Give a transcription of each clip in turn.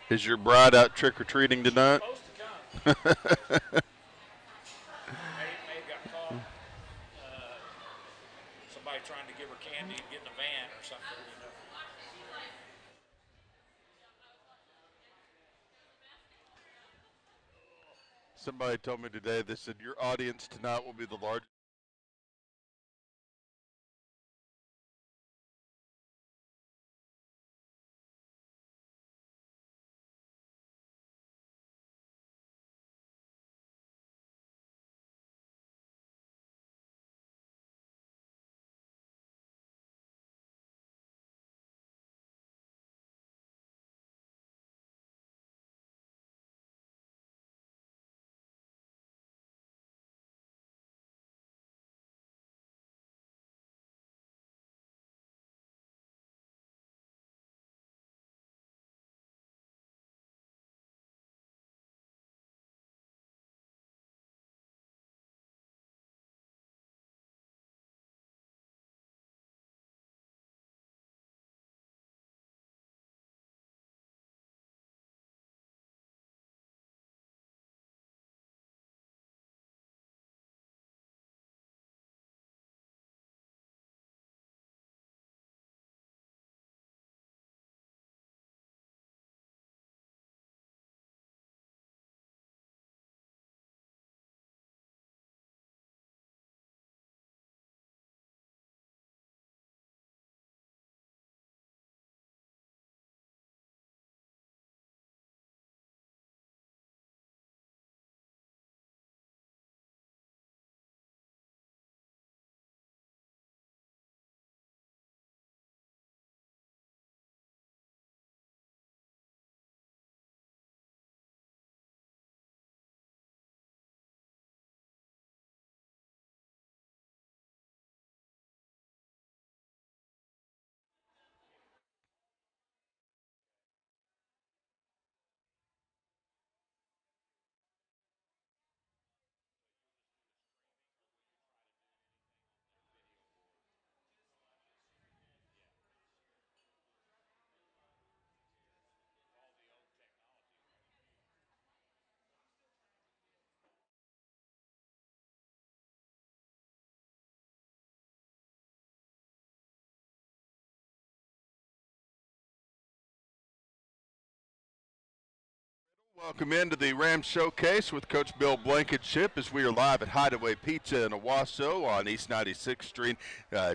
Is your bride out trick-or-treating tonight? Supposed to come. May got caught. Uh, Somebody trying to give her candy and get in a van or something. Somebody told me today, they said your audience tonight will be the largest. Welcome into the Rams Showcase with Coach Bill Blankenship as we are live at Hideaway Pizza in Owasso on East 96th Street,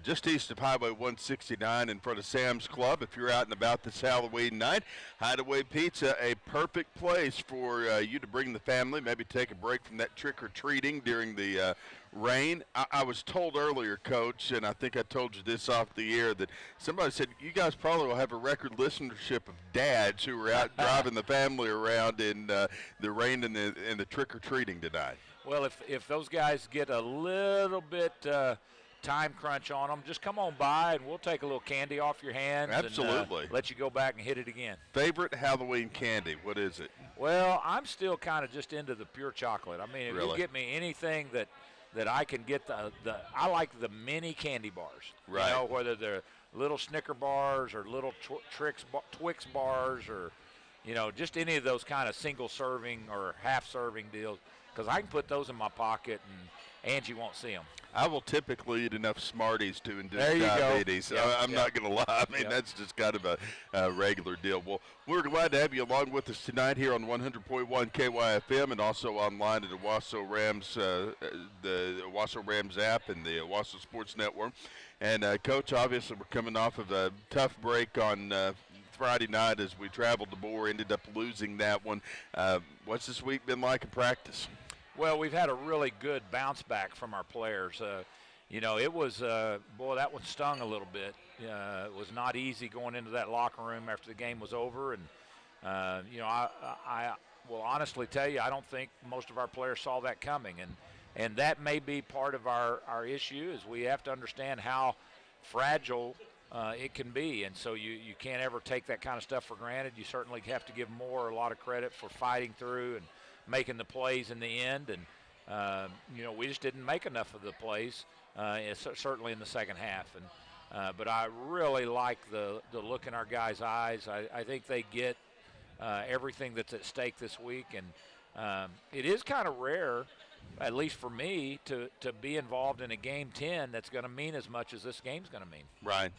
just east of Highway 169 in front of Sam's Club. If you're out and about this Halloween night, Hideaway Pizza, a perfect place for you to bring the family, maybe take a break from that trick-or-treating during the rain. I was told earlier, Coach, and I think I told you this off the air, that somebody said you guys probably will have a record listenership of dads who are out driving the family around in the rain and the trick or treating tonight. Well, if those guys get a little bit time crunch on them, just come on by and we'll take a little candy off your hands and Absolutely. let you go back and hit it again. Favorite Halloween candy? What is it? Well, I'm still kind of just into the pure chocolate. I mean, if you Really? get me anything that I can get the I like the mini candy bars. Right. You know, whether they're little Snicker bars or little Twix bars or just any of those kind of single serving or half serving deals because I can put those in my pocket and Angie won't see them. I will typically eat enough Smarties to induce There you go. diabetes. Yep, I'm yep. not going to lie. I mean, Yep. that's just kind of a regular deal. Well, we're glad to have you along with us tonight here on 100.1 KYFM and also online at the Owasso Rams app and the Owasso Sports Network. And, Coach, obviously we're coming off of a tough break on Friday night as we traveled to Moore, ended up losing that one. What's this week been like in practice? Well, we've had a really good bounce back from our players. It was, boy, that one stung a little bit. It was not easy going into that locker room after the game was over. And, I will honestly tell you, I don't think most of our players saw that coming. And that may be part of our issue is we have to understand how fragile it can be. And so you can't ever take that kind of stuff for granted. You certainly have to give Moore a lot of credit for fighting through and making the plays in the end, and we just didn't make enough of the plays, certainly in the second half. And but I really like the look in our guys' eyes. I think they get everything that's at stake this week. And it is kind of rare, at least for me, to be involved in a game 10 that's going to mean as much as this game's going to mean. Right.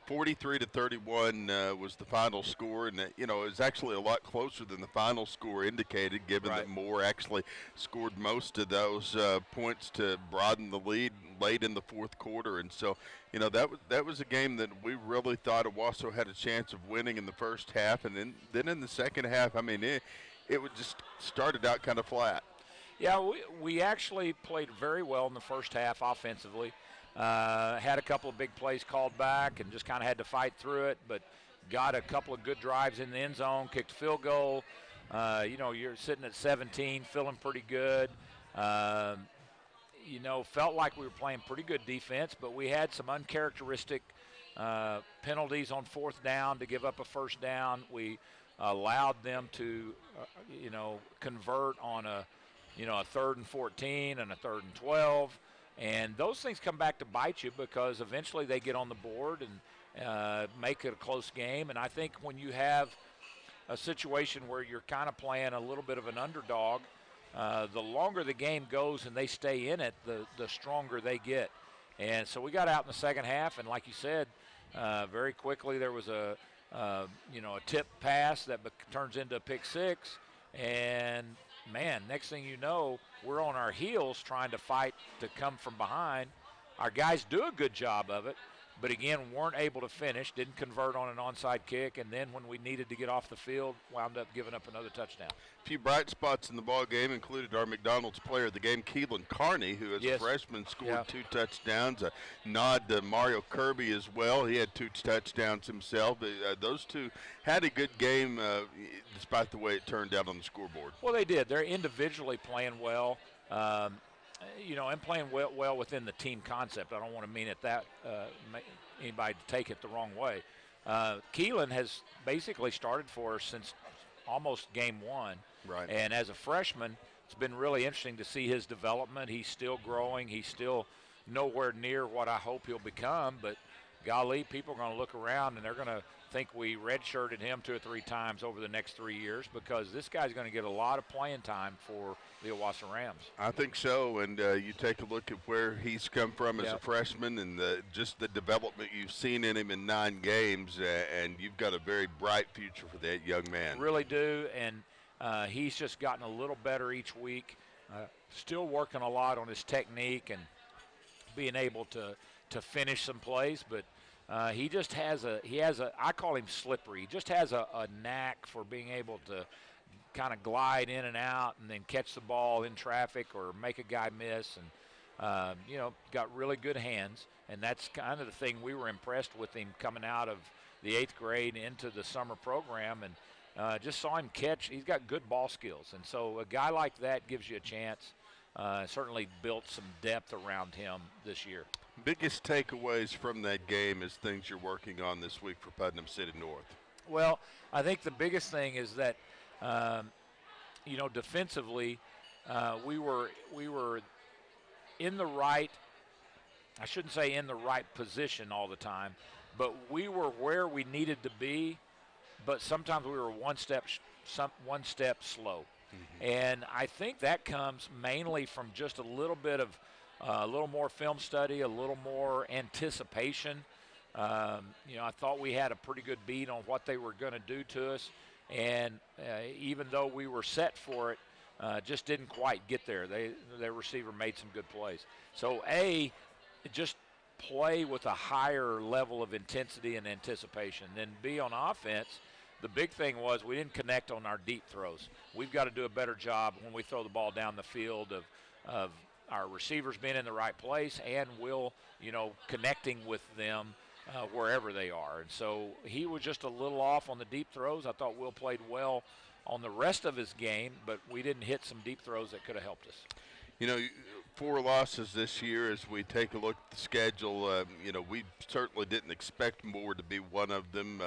43-31 was the final score, and it was actually a lot closer than the final score indicated, given Right. that Moore actually scored most of those points to broaden the lead late in the fourth quarter. And so, that was a game that we really thought Owasso had a chance of winning in the first half, and then in the second half, I mean, it would just started out kind of flat. Yeah, we actually played very well in the first half offensively. Had a couple of big plays called back and just kind of had to fight through it, but got a couple of good drives in the end zone, kicked a field goal. You're sitting at 17, feeling pretty good. Felt like we were playing pretty good defense, but we had some uncharacteristic penalties on fourth down to give up a first down. We allowed them to, convert on a 3rd and 14 and a 3rd and 12. And those things come back to bite you because eventually they get on the board and make it a close game. And I think when you have a situation where you're kind of playing a little bit of an underdog, the longer the game goes and they stay in it, the stronger they get. And so we got out in the second half, and like you said, very quickly there was a tip pass that turns into a pick six. And man, next thing you know, we're on our heels trying to fight to come from behind. Our guys do a good job of it, but again, weren't able to finish, didn't convert on an onside kick, and then when we needed to get off the field, wound up giving up another touchdown. A few bright spots in the ball game included our McDonald's player of the game, Keelan Carney, who as a freshman scored 2 touchdowns. A nod to Mario Kirby as well. He had 2 touchdowns himself. Those two had a good game despite the way it turned out on the scoreboard. Well, they did. They're individually playing well. And playing well within the team concept. I don't want to mean it that anybody to take it the wrong way. Keelan has basically started for us since almost game 1. Right. And as a freshman, it's been really interesting to see his development. He's still growing. He's still nowhere near what I hope he'll become. But golly, people are going to look around and they're going to think we redshirted him 2 or 3 times over the next 3 years because this guy's going to get a lot of playing time for the Owasso Rams. I think so, and you take a look at where he's come from as a freshman and just the development you've seen in him in 9 games, and you've got a very bright future for that young man. Really do, and he's just gotten a little better each week. Still working a lot on his technique and being able to finish some plays, but he just has I call him slippery. He just has a knack for being able to kind of glide in and out and then catch the ball in traffic or make a guy miss. And, got really good hands. And that's kind of the thing we were impressed with him coming out of the 8th grade into the summer program. And just saw him catch. He's got good ball skills. And so a guy like that gives you a chance. Certainly built some depth around him this year. Biggest takeaways from that game is things you're working on this week for Putnam City North? Well, I think the biggest thing is that, defensively, we were in the right, I shouldn't say in the right position all the time, but we were where we needed to be, but sometimes we were one step slow. Mm-hmm. And I think that comes mainly from just a little bit of a little more film study, a little more anticipation. I thought we had a pretty good beat on what they were going to do to us, and even though we were set for it, just didn't quite get there. Their receiver made some good plays. So just play with a higher level of intensity and anticipation. Then B, on offense, the big thing was we didn't connect on our deep throws. We've got to do a better job when we throw the ball down the field of our receivers being in the right place and Will, connecting with them wherever they are. And so he was just a little off on the deep throws. I thought Will played well on the rest of his game, but we didn't hit some deep throws that could have helped us. 4 losses this year as we take a look at the schedule. We certainly didn't expect Moore to be one of them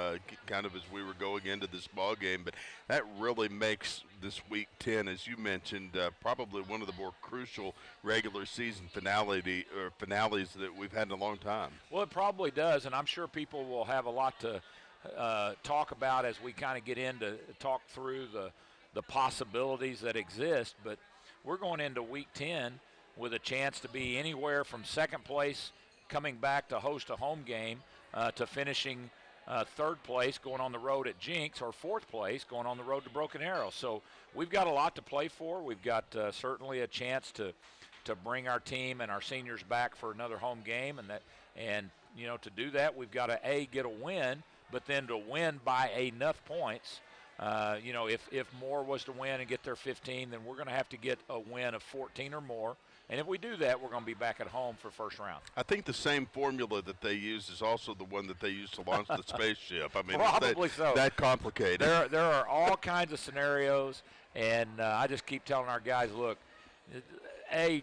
kind of as we were going into this ball game, but that really makes this week 10, as you mentioned, probably one of the more crucial regular season finales that we've had in a long time. Well, it probably does, and I'm sure people will have a lot to talk about as we kind of get into talk through the possibilities that exist. But we're going into Week 10 with a chance to be anywhere from second place coming back to host a home game to finishing third place going on the road at Jinx, or fourth place going on the road to Broken Arrow. So we've got a lot to play for. We've got certainly a chance to bring our team and our seniors back for another home game, and you know, to do that we've got to get a win, but then to win by enough points. You know, if Moore was to win and get their 15, then we're going to have to get a win of 14 or more. And if we do that, we're going to be back at home for first round. I think the same formula that they use is also the one that they use to launch the spaceship. I mean, probably so. That complicated. There are all kinds of scenarios, and I just keep telling our guys, look,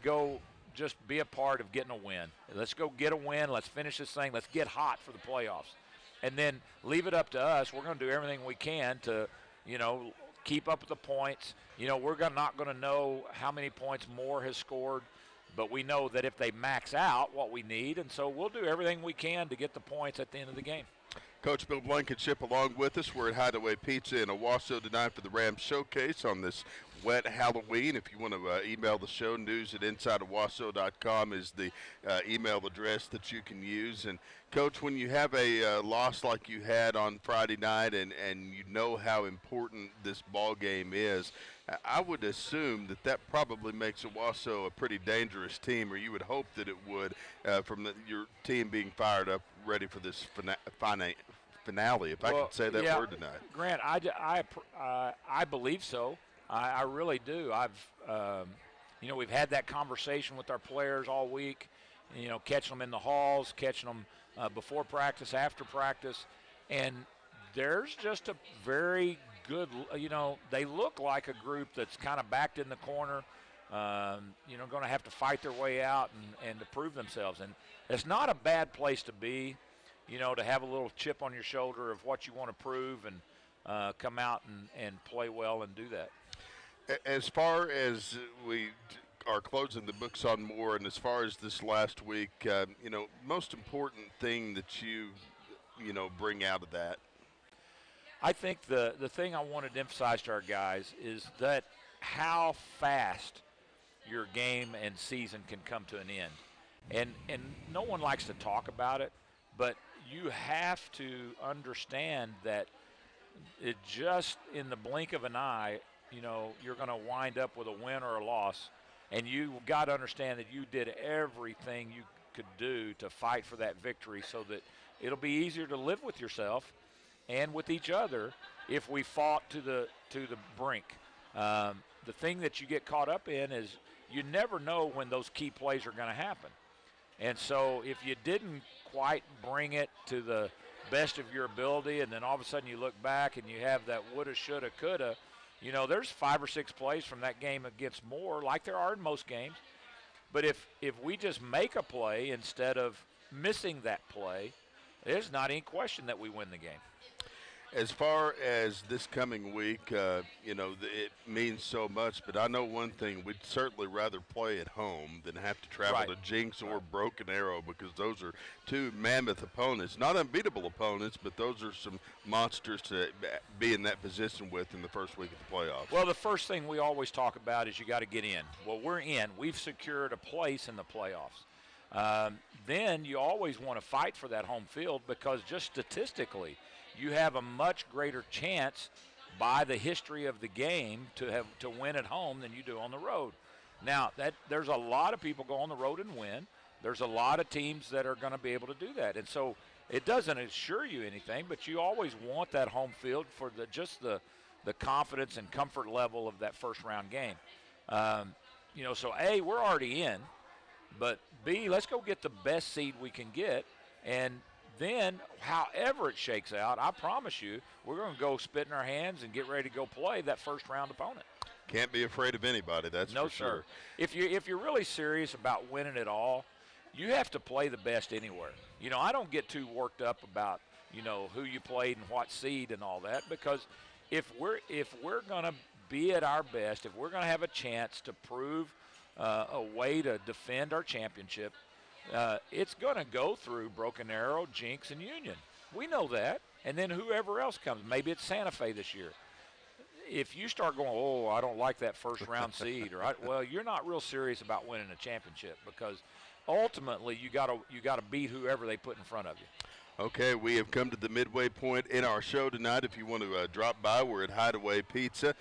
go just be a part of getting a win. Let's go get a win. Let's finish this thing. Let's get hot for the playoffs. And then leave it up to us. We're going to do everything we can to, you know, keep up with the points. You know, we're not going to know how many points Moore has scored, but we know that if they max out what we need, and so we'll do everything we can to get the points at the end of the game. Coach Bill Blankenship along with us. We're at Hideaway Pizza in Owasso tonight for the Rams Showcase on this wet Halloween. If you want to email the show, news@insideowasso.com is the email address that you can use. And, Coach, when you have a loss like you had on Friday night and you know how important this ball game is, I would assume that probably makes Owasso a pretty dangerous team, or you would hope that it would, from your team being fired up, ready for this finale, if I could say that word tonight. Grant, I believe so. I really do. You know, we've had that conversation with our players all week, you know, catching them in the halls, catching them before practice, after practice, and there's just a very good, you know, they look like a group that's kind of backed in the corner, you know, going to have to fight their way out and to prove themselves. And it's not a bad place to be, you know, to have a little chip on your shoulder of what you want to prove and come out and play well and do that. As far as we are closing the books on Moore, and as far as this last week, you know, most important thing that you know, bring out of that? I think the thing I wanted to emphasize to our guys is that how fast your game and season can come to an end. And no one likes to talk about it, but you have to understand that it just in the blink of an eye, you know, you're going to wind up with a win or a loss, and you got to understand that you did everything you could do to fight for that victory so that it'll be easier to live with yourself and with each other if we fought to the brink. The thing that you get caught up in is you never know when those key plays are going to happen. And so if you didn't quite bring it to the best of your ability, and then all of a sudden you look back and you have that woulda, shoulda, coulda, you know, there's 5 or 6 plays from that game against Moore, like there are in most games. But if we just make a play instead of missing that play, there's not any question that we win the game. As far as this coming week, you know, it means so much, but I know one thing, we'd certainly rather play at home than have to travel to Jinx or Broken Arrow, because those are two mammoth opponents. Not unbeatable opponents, but those are some monsters to be in that position with in the first week of the playoffs. Well, the first thing we always talk about is you got to get in. Well, we're in. We've secured a place in the playoffs. Then you always want to fight for that home field, because just statistically, you have a much greater chance by the history of the game to win at home than you do on the road. Now, there's a lot of people go on the road and win. There's a lot of teams that are going to be able to do that. And so it doesn't assure you anything, but you always want that home field for the confidence and comfort level of that first round game. You know, so A, we're already in, but B, let's go get the best seed we can get. And then, however it shakes out, I promise you, we're going to go spit in our hands and get ready to go play that first-round opponent. Can't be afraid of anybody, that's for sure. No, sir. If you're really serious about winning it all, you have to play the best anywhere. You know, I don't get too worked up about, you know, who you played and what seed and all that, because if we're going to be at our best, if we're going to have a chance to prove a way to defend our championship, it's going to go through Broken Arrow, Jinx, and Union. We know that. and then whoever else comes. Maybe it's Santa Fe this year. If you start going, oh, I don't like that first round seed, well, you're not real serious about winning a championship, because ultimately you got to beat whoever they put in front of you. Okay, we have come to the midway point in our show tonight. If you want to drop by, we're at Hideaway Pizza.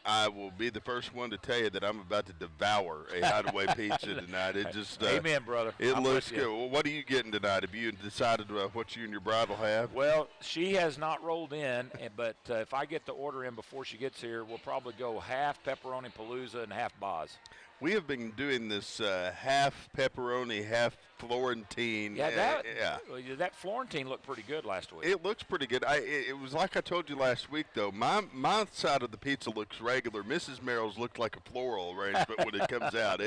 I will be the first one to tell you that I'm about to devour a Hideaway Pizza tonight. It just amen, brother. It looks good. Well, what are you getting tonight? Have you decided what you and your bride will have? Well, she has not rolled in, but if I get the order in before she gets here, we'll probably go half pepperoni palooza and half Boz. We have been doing this half pepperoni, half Florentine. Yeah, that Florentine looked pretty good last week. It looks pretty good. It was like I told you last week, though. My side of the pizza looks regular. Mrs. Merrill's looked like a floral arrangement when it comes out.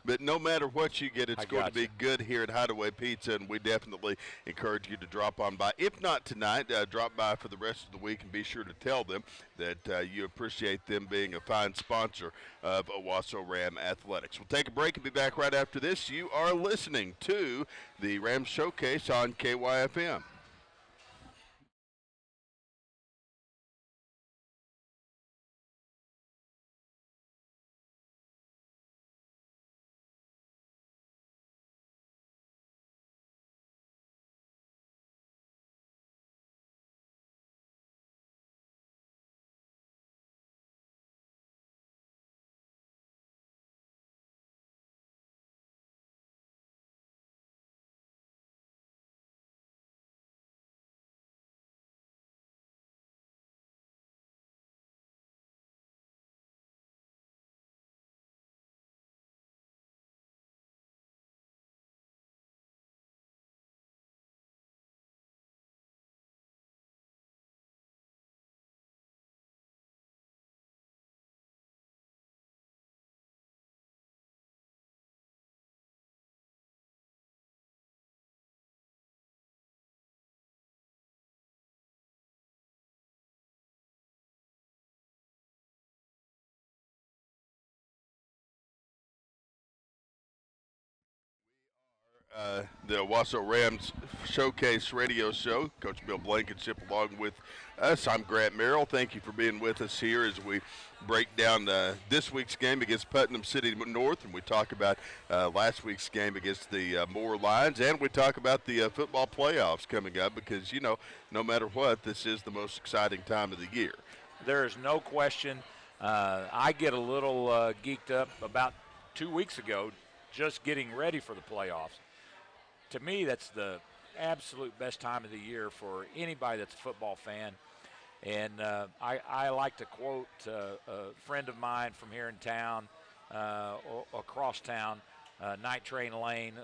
But no matter what you get, it's going to be good here at Hideaway Pizza, and we definitely encourage you to drop on by. If not tonight, drop by for the rest of the week, and be sure to tell them that you appreciate them being a fine sponsor of Owasso Ram Athletics. We'll take a break and be back right after this. You are listening to the Rams Showcase on KYFM. The Owasso Rams Showcase radio show. Coach Bill Blankenship along with us. I'm Grant Merrill. Thank you for being with us here as we break down this week's game against Putnam City North, and we talk about last week's game against the Moore Lions, and we talk about the football playoffs coming up, because, you know, no matter what, this is the most exciting time of the year. There is no question. I get a little geeked up about 2 weeks ago just getting ready for the playoffs. To me, that's the absolute best time of the year for anybody that's a football fan. And I like to quote a friend of mine from here in town, across town, Night Train Lane,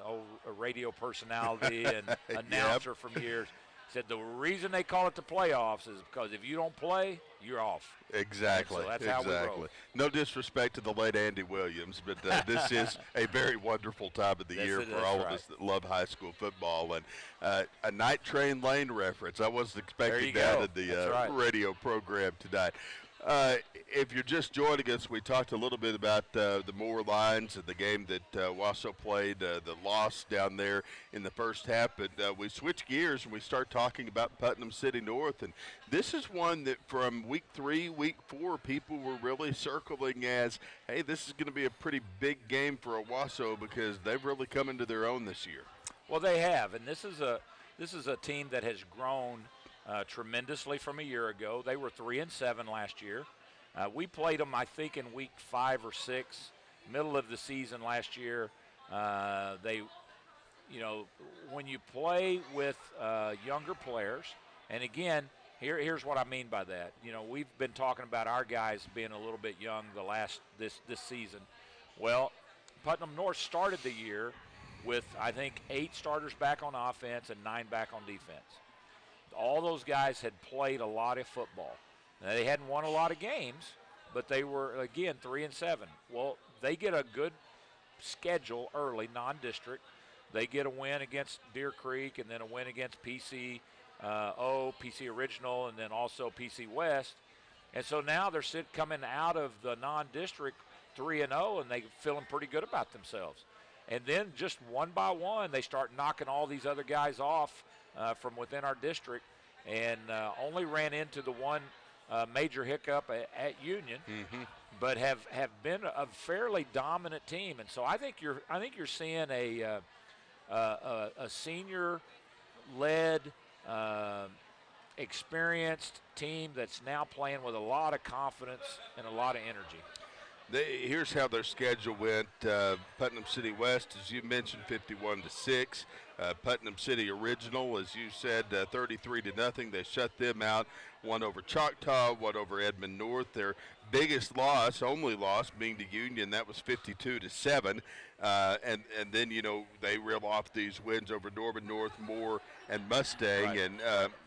a radio personality and announcer from years, said the reason they call it the playoffs is because if you don't play, you're off. Exactly. So that's how we roll. No disrespect to the late Andy Williams, but this is a very wonderful time of the year for all of us that love high school football. And a Night Train Lane reference. I wasn't expecting that in the radio program tonight. If you're just joining us, we talked a little bit about the Moore Lions and the game that Owasso played, the loss down there in the first half. But we switch gears and we start talking about Putnam City North. And this is one that from week 3, week 4, people were really circling as, hey, this is going to be a pretty big game for Owasso because they've really come into their own this year. Well, they have, and this is a team that has grown tremendously from a year ago. They were 3-7 last year. We played them, I think, in week 5 or 6, middle of the season last year. When you play with younger players, and again, here's what I mean by that. You know, we've been talking about our guys being a little bit young this season. Well, Putnam North started the year with, I think, 8 starters back on offense and 9 back on defense. All those guys had played a lot of football. Now, they hadn't won a lot of games, but they were, again, 3-7. Well, they get a good schedule early, non-district. They get a win against Deer Creek and then a win against PC Original, and then also PC West. And so now they're coming out of the non-district 3-0, and they're feeling pretty good about themselves. And then just one by one, they start knocking all these other guys off from within our district. and only ran into the one major hiccup at Union, but have been a fairly dominant team. And so I think you're seeing a senior-led, experienced team that's now playing with a lot of confidence and a lot of energy. Here's how their schedule went. Putnam City West, as you mentioned, 51-6. Putnam City Original, as you said, 33-0. They shut them out. One over Choctaw, one over Edmond North. Their biggest loss, only loss, being to Union, that was 52-7. And then, you know, they reel off these wins over Norman North, Moore, and Mustang. Right. And,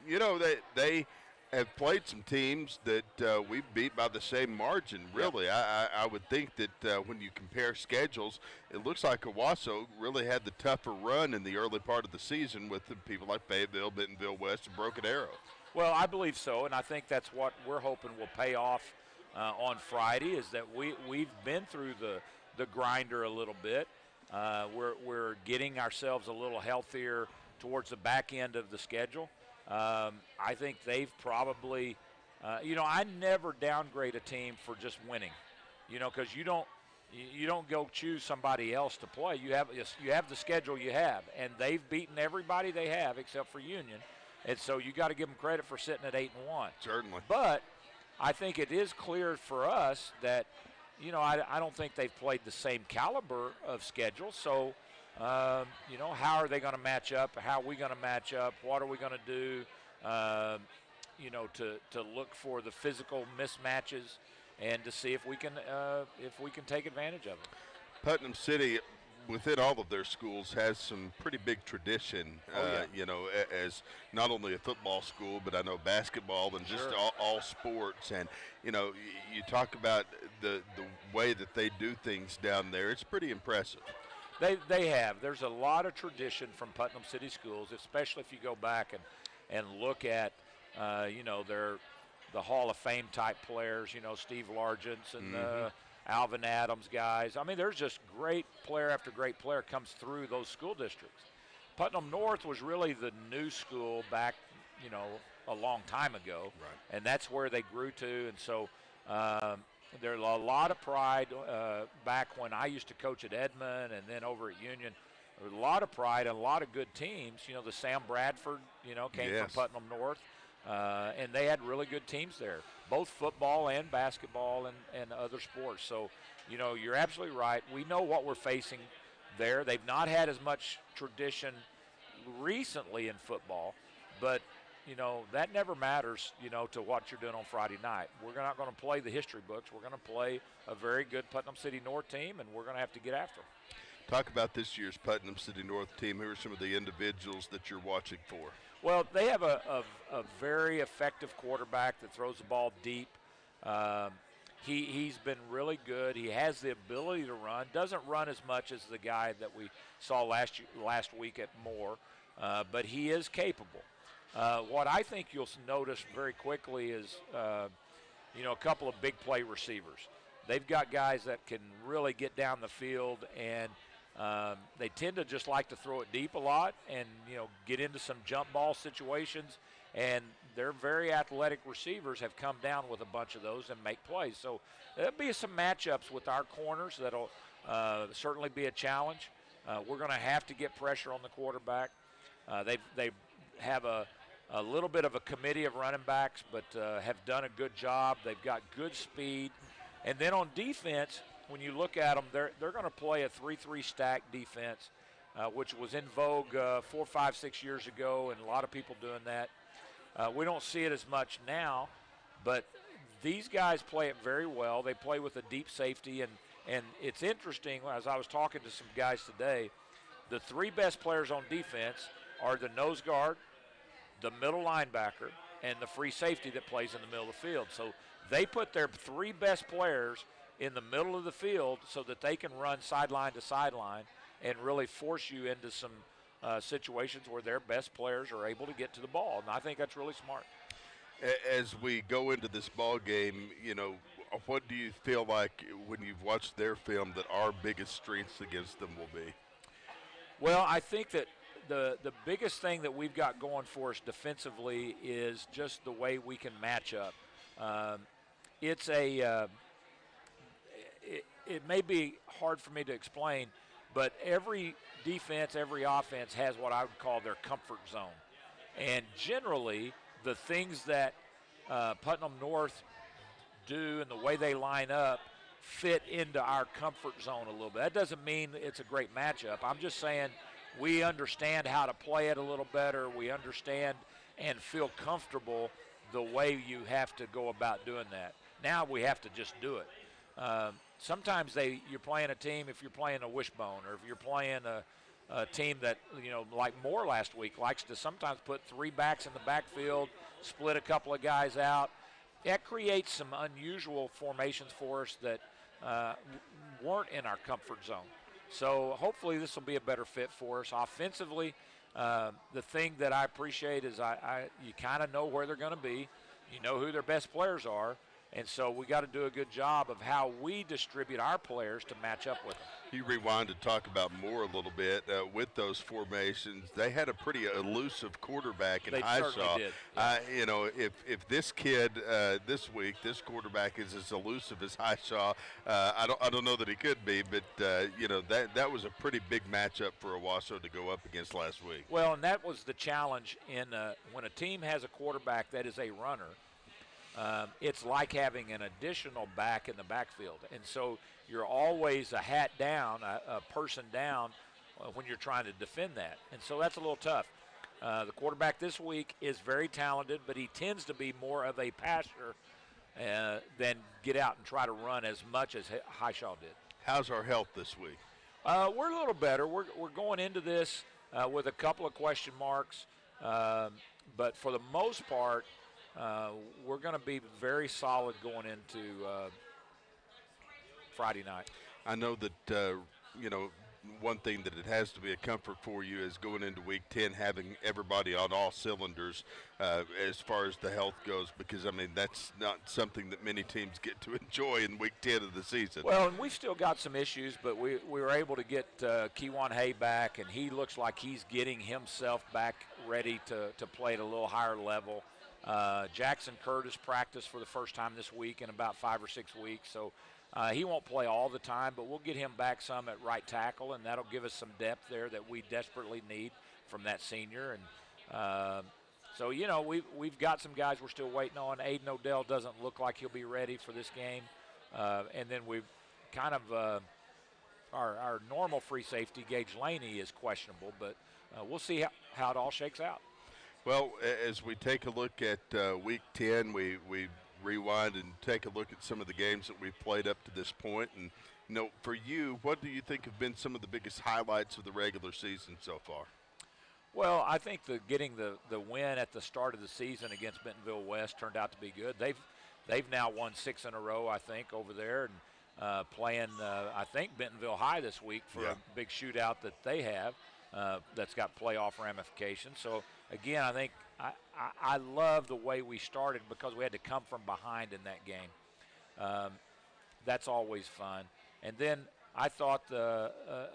you know, they have played some teams that we've beat by the same margin, really. Yep. I would think that when you compare schedules, it looks like Owasso really had the tougher run in the early part of the season with the people like Fayetteville, Bentonville West, and Broken Arrow. Well, I believe so, and I think that's what we're hoping will pay off on Friday, is that we've been through the grinder a little bit. We're getting ourselves a little healthier towards the back end of the schedule. I think they've probably, I never downgrade a team for just winning, because you don't go choose somebody else to play. You have the schedule you have, and they've beaten everybody they have except for Union, and so you got to give them credit for sitting at 8-1. Certainly. But I think it is clear for us that, I don't think they've played the same caliber of schedule, so. How are they going to match up? How are we going to match up? What are we going to do, to look for the physical mismatches and to see if we can take advantage of them. Putnam City, within all of their schools, has some pretty big tradition, as not only a football school, but I know basketball and just all sports. And, you talk about the way that they do things down there. It's pretty impressive. They have. There's a lot of tradition from Putnam City schools, especially if you go back and look at, the Hall of Fame type players, Steve Largents and Alvin Adams guys. I mean, there's just great player after great player comes through those school districts. Putnam North was really the new school back, a long time ago. Right. And that's where they grew to. And so, there's a lot of pride back when I used to coach at Edmond and then over at Union. There was a lot of pride and a lot of good teams. The Sam Bradford, came from Putnam North, and they had really good teams there, both football and basketball and other sports. So, you're absolutely right. We know what we're facing there. They've not had as much tradition recently in football, but that never matters, to what you're doing on Friday night. We're not going to play the history books. We're going to play a very good Putnam City North team, and we're going to have to get after them. Talk about this year's Putnam City North team. Who are some of the individuals that you're watching for? Well, they have a very effective quarterback that throws the ball deep. He's been really good. He has the ability to run. Doesn't run as much as the guy that we saw last week at Moore, but he is capable. What I think you'll notice very quickly is, a couple of big play receivers. They've got guys that can really get down the field, and they tend to just like to throw it deep a lot and, get into some jump ball situations. And their very athletic receivers have come down with a bunch of those and make plays. So there'll be some matchups with our corners that'll certainly be a challenge. We're going to have to get pressure on the quarterback. They have a little bit of a committee of running backs, but have done a good job. They've got good speed. And then on defense, when you look at them, they're going to play a 3-3 stack defense, which was in vogue 4, 5, 6 years ago, and a lot of people doing that. We don't see it as much now, but these guys play it very well. They play with a deep safety, and it's interesting, as I was talking to some guys today, the three best players on defense are the nose guard, the middle linebacker, and the free safety that plays in the middle of the field. So they put their three best players in the middle of the field so that they can run sideline to sideline and really force you into some situations where their best players are able to get to the ball. And I think that's really smart. As we go into this ball game, what do you feel like when you've watched their film that our biggest strengths against them will be? Well, I think that the biggest thing that we've got going for us defensively is just the way we can match up. It's a it may be hard for me to explain, but every defense, every offense has what I would call their comfort zone. And generally, the things that Putnam North do and the way they line up fit into our comfort zone a little bit. That doesn't mean it's a great matchup. I'm just saying we understand how to play it a little better. We understand and feel comfortable the way you have to go about doing that. Now we have to just do it. Sometimes you're playing a team, if you're playing a wishbone, or if you're playing a team that, like Moore last week, likes to sometimes put 3 backs in the backfield, split a couple of guys out. That creates some unusual formations for us that weren't in our comfort zone. So hopefully this will be a better fit for us. Offensively, the thing that I appreciate is you kind of know where they're going to be. You know who their best players are. And so we got to do a good job of how we distribute our players to match up with them. You rewind to talk about Moore a little bit with those formations. They had a pretty elusive quarterback in Highshaw. Certainly did. Yeah. If this kid this week, this quarterback is as elusive as Highshaw, I don't know that he could be, but that was a pretty big matchup for Owasso to go up against last week. Well, and that was the challenge in when a team has a quarterback that is a runner. It's like having an additional back in the backfield. And so you're always a hat down, a person down when you're trying to defend that. And so that's a little tough. The quarterback this week is very talented, but he tends to be more of a passer than get out and try to run as much as Highshaw did. How's our health this week? We're a little better. We're going into this with a couple of question marks. But for the most part, we're going to be very solid going into Friday night. I know that, one thing that it has to be a comfort for you is going into Week 10, having everybody on all cylinders as far as the health goes, because, that's not something that many teams get to enjoy in Week 10 of the season. Well, and we've still got some issues, but we were able to get Kewan Hay back, and he looks like he's getting himself back ready to play at a little higher level. Jackson Curtis practiced for the first time this week in about 5 or 6 weeks, so he won't play all the time, but we'll get him back some at right tackle, and that'll give us some depth there that we desperately need from that senior. And so, we've got some guys we're still waiting on. Aiden Odell doesn't look like he'll be ready for this game. And then we've kind of our normal free safety, Gage Laney, is questionable, but we'll see how it all shakes out. Well, as we take a look at Week 10, we rewind and take a look at some of the games that we've played up to this point. And, for you, what do you think have been some of the biggest highlights of the regular season so far? Well, I think getting the win at the start of the season against Bentonville West turned out to be good. They've now won 6 in a row, I think, over there, and playing, I think, Bentonville High this week for a big shootout that they have that's got playoff ramifications. So, again, I think I love the way we started because we had to come from behind in that game. That's always fun. And then I thought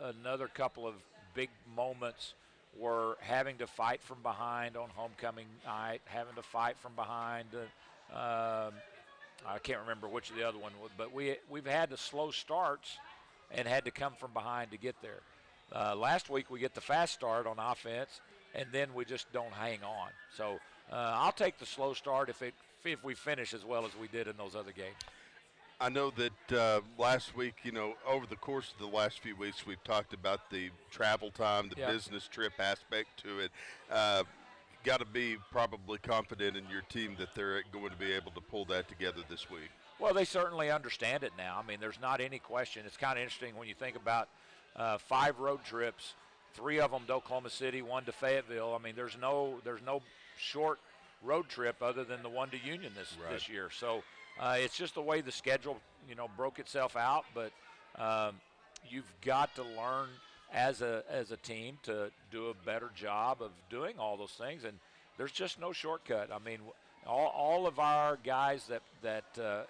another couple of big moments were having to fight from behind on homecoming night, having to fight from behind. I can't remember which of the other one was, but we've had the slow starts and had to come from behind to get there. Last week we get the fast start on offense, and then we just don't hang on. So I'll take the slow start if we finish as well as we did in those other games. I know that last week, over the course of the last few weeks, we've talked about the travel time, the business trip aspect to it. Got to be probably confident in your team that they're going to be able to pull that together this week. Well, they certainly understand it now. There's not any question. It's kind of interesting when you think about 5 road trips, 3 of them to Oklahoma City, 1 to Fayetteville. There's no short road trip other than the one to Union this year. So it's just the way the schedule, broke itself out. But you've got to learn as a team to do a better job of doing all those things. And there's just no shortcut. All of our guys that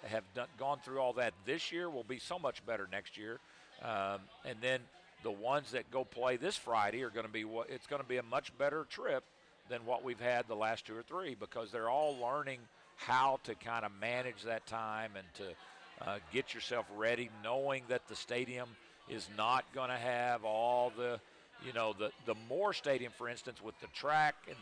have gone through all that this year will be so much better next year. And then the ones that go play this Friday are going to be it's going to be a much better trip than what we've had the last 2 or 3, because they're all learning how to kind of manage that time and to get yourself ready, knowing that the stadium is not going to have all the, the Moore Stadium, for instance, with the track and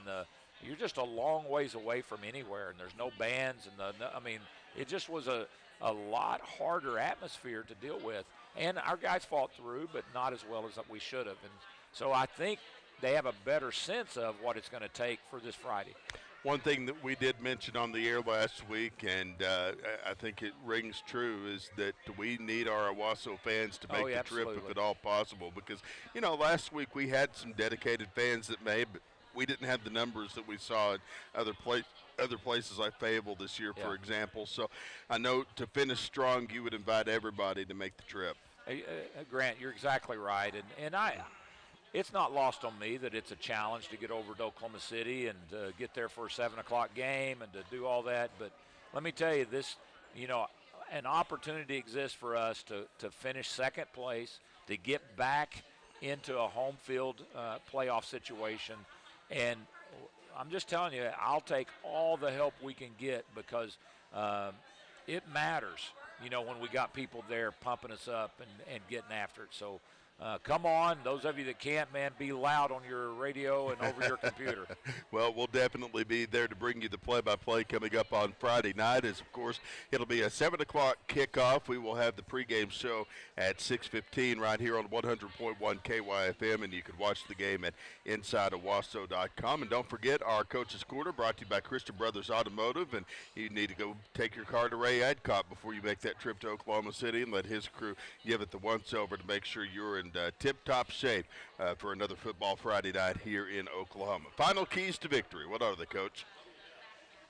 you're just a long ways away from anywhere, and there's no bands, and it just was a lot harder atmosphere to deal with. And our guys fought through, but not as well as we should have. And so I think they have a better sense of what it's going to take for this Friday. One thing that we did mention on the air last week, and I think it rings true, is that we need our Owasso fans to make the trip if at all possible. Because, last week we had some dedicated fans that made, but we didn't have the numbers that we saw in other places like Fayetteville this year, for example. So I know to finish strong, you would invite everybody to make the trip. Grant, you're exactly right. And it's not lost on me that it's a challenge to get over to Oklahoma City and get there for a 7 o'clock game and to do all that. But let me tell you this, an opportunity exists for us to finish second place, to get back into a home field playoff situation. And I'm just telling you, I'll take all the help we can get, because it matters, when we got people there pumping us up and getting after it. So come on, those of you that can't, man, be loud on your radio and over your computer. Well, we'll definitely be there to bring you the play-by-play coming up on Friday night. As, of course, it'll be a 7 o'clock kickoff. We will have the pregame show at 6:15 right here on 100.1 KYFM, and you can watch the game at InsideOwasso.com. And don't forget, our Coach's Corner brought to you by Christian Brothers Automotive, and you need to go take your car to Ray Adcock before you make that trip to Oklahoma City and let his crew give it the once-over to make sure you're in tip-top shape for another football Friday night here in Oklahoma. Final keys to victory. What are they, Coach?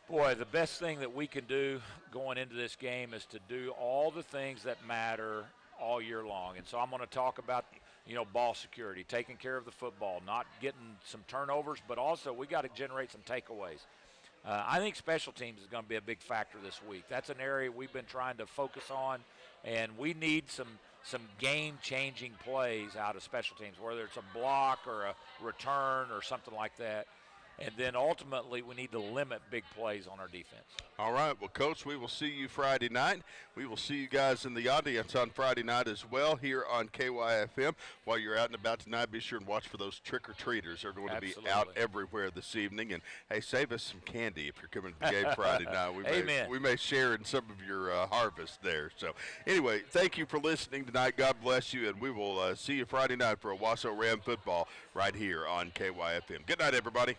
Boy, the best thing that we can do going into this game is to do all the things that matter all year long. And so I'm going to talk about, ball security, taking care of the football, not getting some turnovers, but also we got to generate some takeaways. I think special teams is going to be a big factor this week. That's an area we've been trying to focus on, and we need some game-changing plays out of special teams, whether it's a block or a return or something like that. And then ultimately we need to limit big plays on our defense. All right. Well, Coach, we will see you Friday night. We will see you guys in the audience on Friday night as well here on KYFM. While you're out and about tonight, be sure and watch for those trick-or-treaters. They're going to be out everywhere this evening. And, hey, save us some candy if you're coming to the game Friday night. We may share in some of your harvest there. So, anyway, thank you for listening tonight. God bless you, and we will see you Friday night for Owasso Ram football right here on KYFM. Good night, everybody.